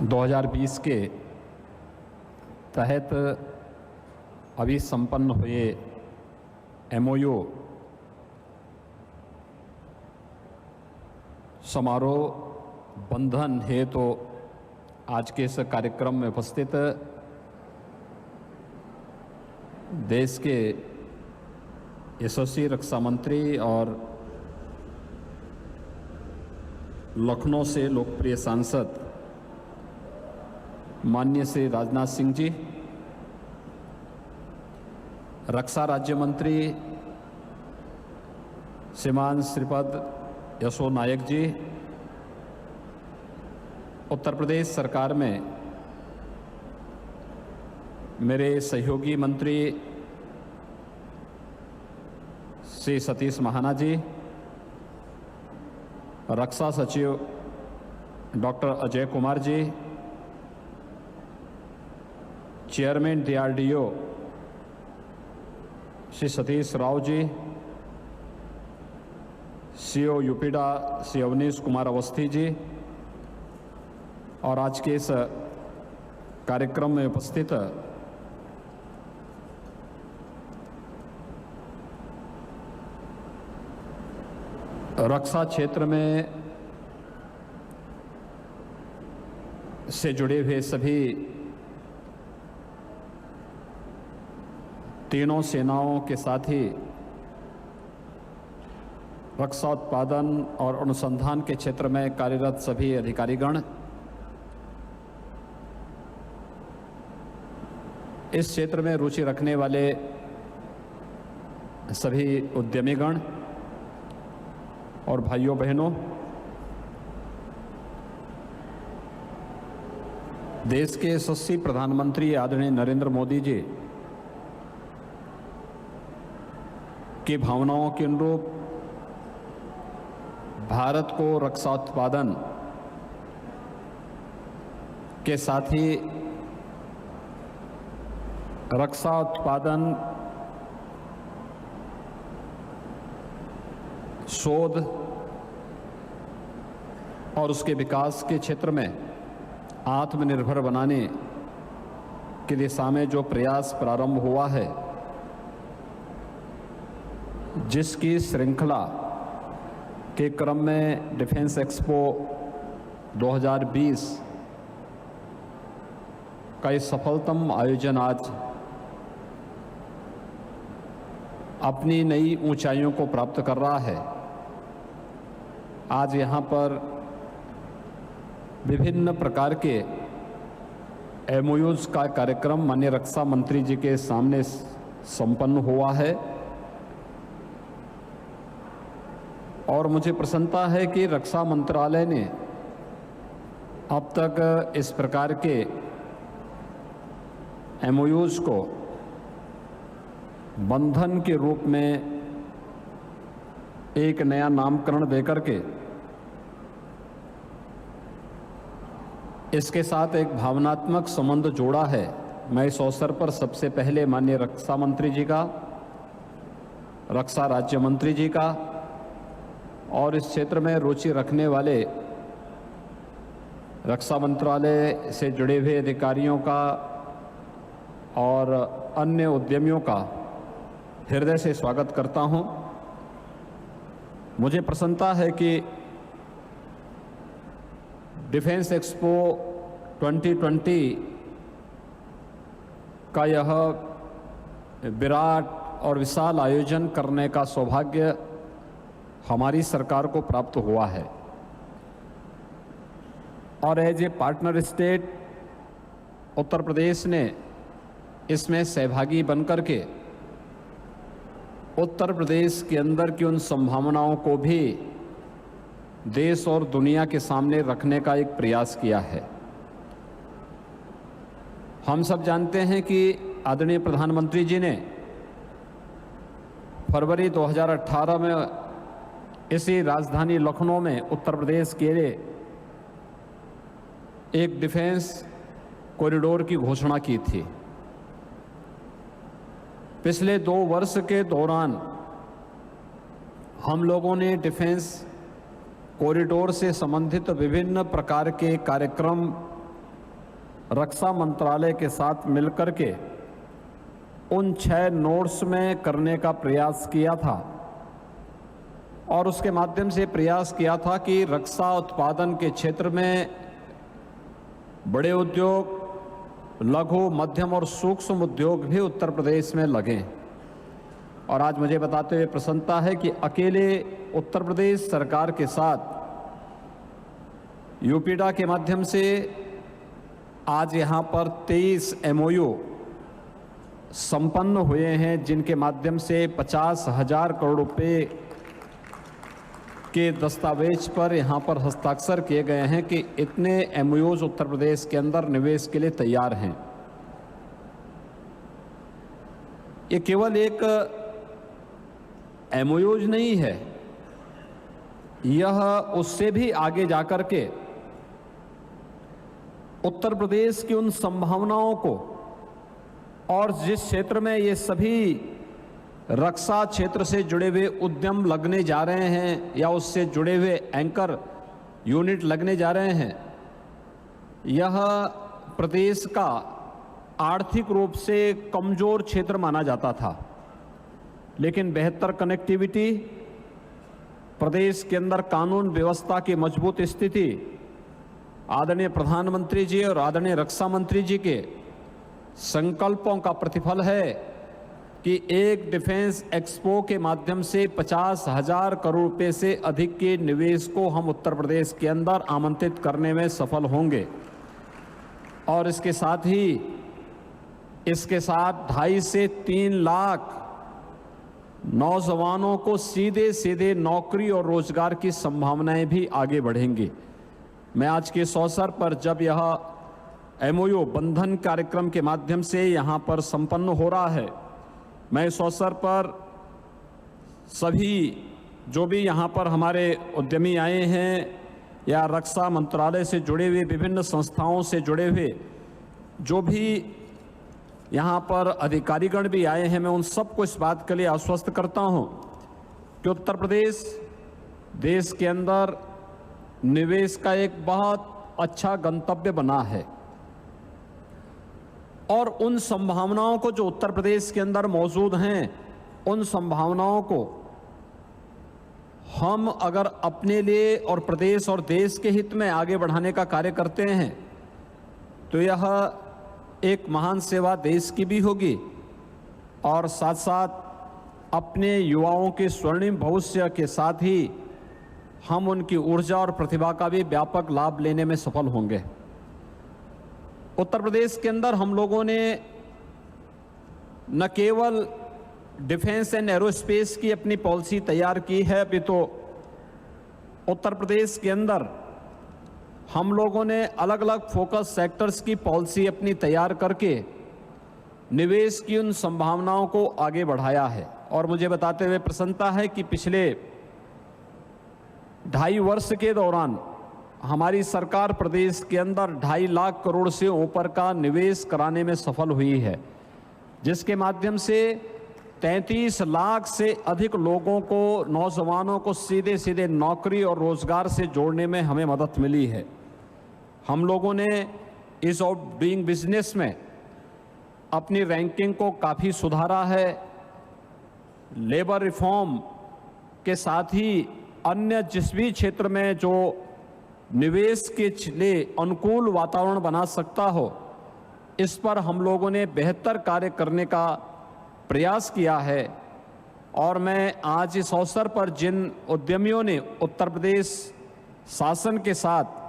2020 के तहत अभी संपन्न हुए MOU समारोह बंधन है तो आज के इस कार्यक्रम में उपस्थित देश के यशस्वी रक्षा मंत्री और लखनऊ से लोकप्रिय सांसद माननीय श्री राजनाथ सिंह जी, रक्षा राज्य मंत्री श्रीमान श्रीपद यशो नायक जी, उत्तर प्रदेश सरकार में मेरे सहयोगी मंत्री श्री सतीश महाना जी, रक्षा सचिव doctor Ajay Kumar ji, chairman DRDO Shri Satish Rao ji, CO UPEIDA Shri Awanish Kumar Awasthi ji और आज के इस कार्यक्रम में उपस्थित रक्षा क्षेत्र में से जुड़े हुए सभी तीनों सेनाओं के साथ ही रक्षा उत्पादन और अनुसंधान के क्षेत्र में कार्यरत सभी अधिकारीगण, इस क्षेत्र में रुचि रखने वाले सभी उद्यमीगण और भाइयों बहनों, देश के यशस्वी प्रधानमंत्री आदरणीय नरेंद्र मोदी जी की भावनाओं के अनुरूप भारत को रक्षा उत्पादन के साथ ही रक्षा उत्पादन, शोध और उसके विकास के क्षेत्र में आत्मनिर्भर बनाने की दिशा में जो प्रयास प्रारंभ हुआ है, जिसकी श्रृंखला के क्रम में डिफेंस एक्सपो 2020 का ये सफलतम आयोजन आज अपनी नई ऊंचाइयों को प्राप्त कर रहा है। आज यहाँ पर विभिन्न प्रकार के MOUs का कार्यक्रम माननीय रक्षा मंत्री जी के सामने संपन्न हुआ है और मुझे प्रसन्नता है कि रक्षा मंत्रालय ने अब तक इस प्रकार के MOUs को बंधन के रूप में एक नया नामकरण देकर के इसके साथ एक भावनात्मक संबंध जोड़ा है। मैं इस अवसर पर सबसे पहले माननीय रक्षा मंत्री जी का, रक्षा राज्य मंत्री जी का और इस क्षेत्र में रुचि रखने वाले रक्षा मंत्रालय से जुड़े हुए अधिकारियों का और अन्य उद्यमियों का हृदय से स्वागत करता हूं। मुझे प्रसन्नता है कि डिफेंस एक्सपो 2020 का यह विराट और विशाल आयोजन करने का सौभाग्य हमारी सरकार को प्राप्त हुआ है और as a partner state Uttar Pradesh ने इसमें सहभागी बनकर के उत्तर प्रदेश के अंदर की उन संभावनाओं को भी देश और दुनिया के सामने रखने का एक प्रयास किया है। हम सब जानते हैं कि आदरणीय प्रधानमंत्री जी ने फरवरी 2018 में इसी राजधानी लखनऊ में उत्तर प्रदेश के लिए एक डिफेंस कॉरिडोर की घोषणा की थी। पिछले 2 वर्ष के दौरान हम लोगों ने डिफेंस कॉरिडोर से संबंधित विभिन्न प्रकार के कार्यक्रम रक्षा मंत्रालय के साथ मिलकर के उन 6 नोड्स में करने का प्रयास किया था और उसके माध्यम से प्रयास किया था कि रक्षा उत्पादन के क्षेत्र में बड़े उद्योग, लघु, मध्यम और सूक्ष्म उद्योग भी उत्तर प्रदेश में लगें। और आज मुझे बताते हुए प्रसन्नता है कि अकेले उत्तर प्रदेश सरकार के साथ यूपीडा के माध्यम से आज यहाँ पर 23 MOU संपन्न हुए हैं, जिनके माध्यम से 50,000 करोड़ रुपए के दस्तावेज पर यहाँ पर हस्ताक्षर किए गए हैं कि इतने MOUs उत्तर प्रदेश के अंदर निवेश के लिए तैयार हैं। ये केवल एक MOUs नहीं है, यह उससे भी आगे जाकर के उत्तर प्रदेश की उन संभावनाओं को और जिस क्षेत्र में ये सभी रक्षा क्षेत्र से जुड़े हुए उद्यम लगने जा रहे हैं या उससे जुड़े हुए एंकर यूनिट लगने जा रहे हैं, यह प्रदेश का आर्थिक रूप से कमजोर क्षेत्र माना जाता था। लेकिन बेहतर कनेक्टिविटी, प्रदेश के अंदर कानून व्यवस्था की मजबूत स्थिति, आदरणीय प्रधानमंत्री जी और आदरणीय रक्षा मंत्री जी के संकल्पों का प्रतिफल है कि एक डिफेंस एक्सपो के माध्यम से 50,000 करोड़ रुपए से अधिक के निवेश को हम उत्तर प्रदेश के अंदर आमंत्रित करने में सफल होंगे। और इसके साथ 2.5 से 3 लाख नौजवानों को सीधे सीधे नौकरी और रोजगार की संभावनाएं भी आगे बढ़ेंगी। मैं आज के इस अवसर पर जब यह MOU बंधन कार्यक्रम के माध्यम से यहाँ पर संपन्न हो रहा है, मैं इस अवसर पर सभी जो भी यहाँ पर हमारे उद्यमी आए हैं या रक्षा मंत्रालय से जुड़े हुए विभिन्न संस्थाओं से जुड़े हुए जो भी यहाँ पर अधिकारीगण भी आए हैं, मैं उन सबको इस बात के लिए आश्वस्त करता हूँ कि उत्तर प्रदेश देश के अंदर निवेश का एक बहुत अच्छा गंतव्य बना है और उन संभावनाओं को जो उत्तर प्रदेश के अंदर मौजूद हैं, उन संभावनाओं को हम अगर अपने लिए और प्रदेश और देश के हित में आगे बढ़ाने का कार्य करते हैं तो यह एक महान सेवा देश की भी होगी और साथ साथ अपने युवाओं के स्वर्णिम भविष्य के साथ ही हम उनकी ऊर्जा और प्रतिभा का भी व्यापक लाभ लेने में सफल होंगे। उत्तर प्रदेश के अंदर हम लोगों ने न केवल डिफेंस एंड एरोस्पेस की अपनी पॉलिसी तैयार की है, अभी तो उत्तर प्रदेश के अंदर हम लोगों ने अलग अलग फोकस सेक्टर्स की पॉलिसी अपनी तैयार करके निवेश की उन संभावनाओं को आगे बढ़ाया है। और मुझे बताते हुए प्रसन्नता है कि पिछले 2.5 वर्ष के दौरान हमारी सरकार प्रदेश के अंदर 2.5 लाख करोड़ से ऊपर का निवेश कराने में सफल हुई है, जिसके माध्यम से 33 लाख से अधिक लोगों को, नौजवानों को सीधे सीधे नौकरी और रोजगार से जोड़ने में हमें मदद मिली है। हम लोगों ने ईज ऑफ डूइंग बिजनेस में अपनी रैंकिंग को काफ़ी सुधारा है। लेबर रिफॉर्म के साथ ही अन्य जिस भी क्षेत्र में जो निवेश के लिए अनुकूल वातावरण बना सकता हो, इस पर हम लोगों ने बेहतर कार्य करने का प्रयास किया है। और मैं आज इस अवसर पर जिन उद्यमियों ने उत्तर प्रदेश शासन के साथ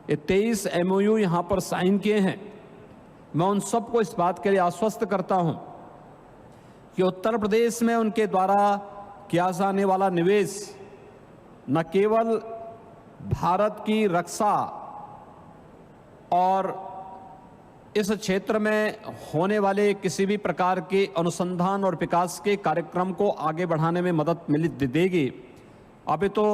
ये 23 MOU यहाँ पर साइन किए हैं, मैं उन सबको इस बात के लिए आश्वस्त करता हूँ कि उत्तर प्रदेश में उनके द्वारा किया जाने वाला निवेश न केवल भारत की रक्षा और इस क्षेत्र में होने वाले किसी भी प्रकार के अनुसंधान और विकास के कार्यक्रम को आगे बढ़ाने में मदद देगी, अभी तो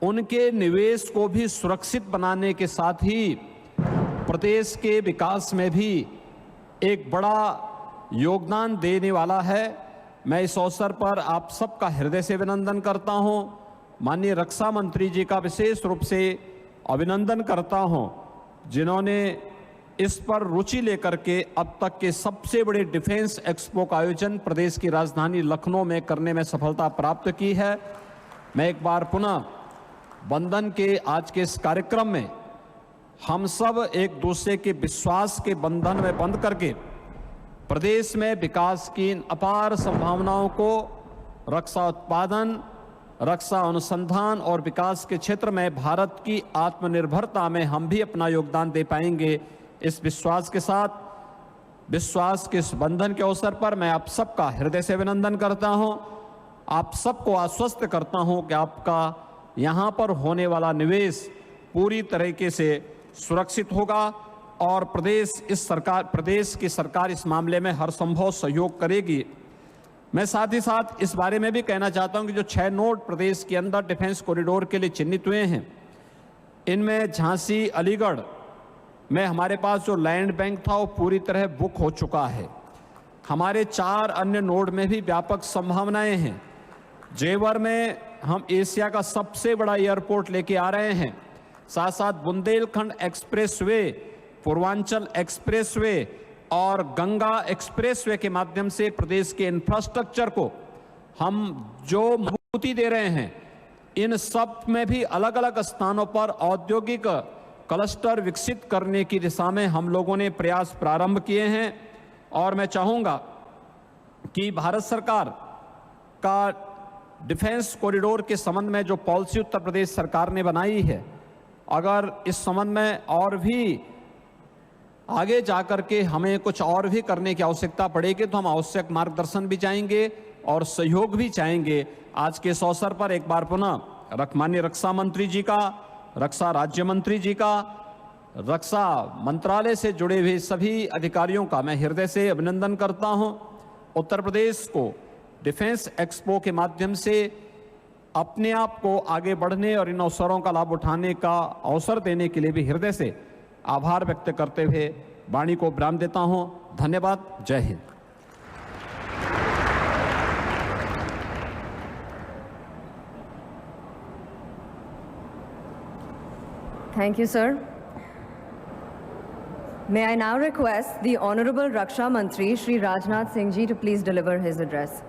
उनके निवेश को भी सुरक्षित बनाने के साथ ही प्रदेश के विकास में भी एक बड़ा योगदान देने वाला है। मैं इस अवसर पर आप सबका हृदय से अभिनंदन करता हूं। माननीय रक्षा मंत्री जी का विशेष रूप से अभिनंदन करता हूं, जिन्होंने इस पर रुचि लेकर के अब तक के सबसे बड़े डिफेंस एक्सपो का आयोजन प्रदेश की राजधानी लखनऊ में करने में सफलता प्राप्त की है। मैं एक बार पुनः बंधन के आज के इस कार्यक्रम में हम सब एक दूसरे के विश्वास के बंधन में बंध करके प्रदेश में विकास की इन अपार संभावनाओं को रक्षा उत्पादन, रक्षा अनुसंधान और विकास के क्षेत्र में भारत की आत्मनिर्भरता में हम भी अपना योगदान दे पाएंगे। इस विश्वास के साथ, विश्वास के इस बंधन के अवसर पर मैं आप सबका हृदय से अभिनंदन करता हूं। आप सबको आश्वस्त करता हूं कि आपका यहां पर होने वाला निवेश पूरी तरीके से सुरक्षित होगा और प्रदेश की सरकार इस मामले में हर संभव सहयोग करेगी। मैं साथ ही साथ इस बारे में भी कहना चाहता हूं कि जो 6 नोड प्रदेश के अंदर डिफेंस कॉरिडोर के लिए चिन्हित हुए हैं, इनमें झांसी, अलीगढ़ में हमारे पास जो लैंड बैंक था वो पूरी तरह बुक हो चुका है। हमारे 4 अन्य नोड में भी व्यापक संभावनाएं हैं। जेवर में हम एशिया का सबसे बड़ा एयरपोर्ट लेके आ रहे हैं। साथ साथ बुंदेलखंड एक्सप्रेसवे, पूर्वांचल एक्सप्रेसवे और गंगा एक्सप्रेसवे के माध्यम से प्रदेश के इंफ्रास्ट्रक्चर को हम जो मजबूती दे रहे हैं, इन सब में भी अलग अलग स्थानों पर औद्योगिक क्लस्टर विकसित करने की दिशा में हम लोगों ने प्रयास प्रारंभ किए हैं। और मैं चाहूंगा कि भारत सरकार का डिफेंस कॉरिडोर के संबंध में जो पॉलिसी उत्तर प्रदेश सरकार ने बनाई है, अगर इस संबंध में और भी आगे जाकर के हमें कुछ और भी करने की आवश्यकता पड़ेगी तो हम आवश्यक मार्गदर्शन भी चाहेंगे और सहयोग भी चाहेंगे। आज के इस अवसर पर एक बार पुनः माननीय रक्षा मंत्री जी का, रक्षा राज्य मंत्री जी का, रक्षा मंत्रालय से जुड़े हुए सभी अधिकारियों का मैं हृदय से अभिनंदन करता हूं। उत्तर प्रदेश को डिफेंस एक्सपो के माध्यम से अपने आप को आगे बढ़ने और इन अवसरों का लाभ उठाने का अवसर देने के लिए भी हृदय से आभार व्यक्त करते हुए वाणी को विराम देता हूं। धन्यवाद। जय Hind. Thank you, sir. May I now request the Honorable Raksha Mantri, Shri Rajnath Singh ji, to please deliver his address.